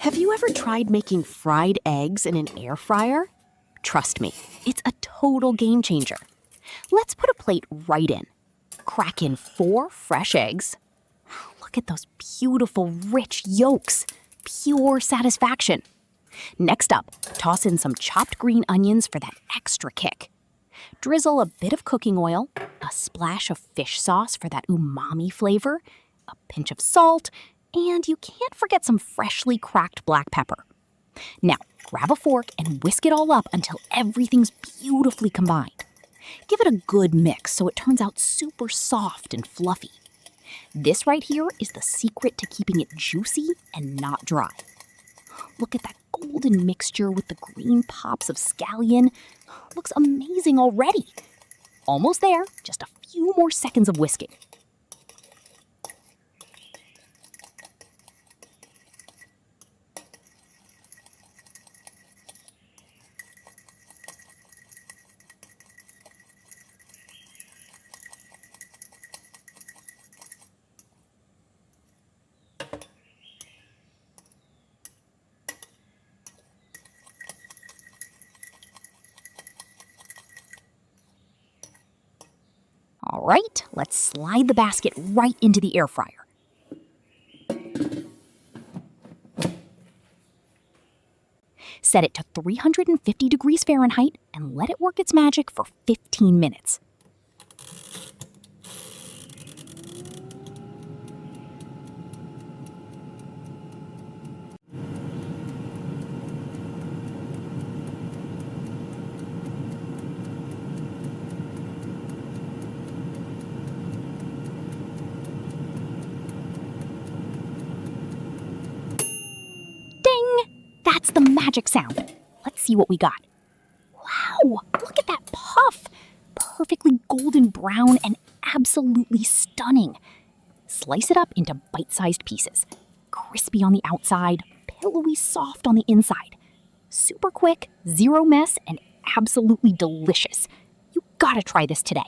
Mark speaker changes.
Speaker 1: Have you ever tried making fried eggs in an air fryer? Trust me, it's a total game changer. Let's put a plate right in. Crack in 4 fresh eggs. Look at those beautiful, rich yolks. Pure satisfaction. Next up, toss in some chopped green onions for that extra kick. Drizzle a bit of cooking oil, a splash of fish sauce for that umami flavor, a pinch of salt, and you can't forget some freshly cracked black pepper. Now, grab a fork and whisk it all up until everything's beautifully combined. Give it a good mix so it turns out super soft and fluffy. This right here is the secret to keeping it juicy and not dry. Look at that golden mixture with the green pops of scallion. Looks amazing already. Almost there, just a few more seconds of whisking. All right, let's slide the basket right into the air fryer. Set it to 350 degrees Fahrenheit and let it work its magic for 15 minutes. That's the magic sound. Let's see what we got. Wow, look at that puff. Perfectly golden brown and absolutely stunning. Slice it up into bite-sized pieces. Crispy on the outside, pillowy soft on the inside. Super quick, zero mess, and absolutely delicious. You gotta try this today.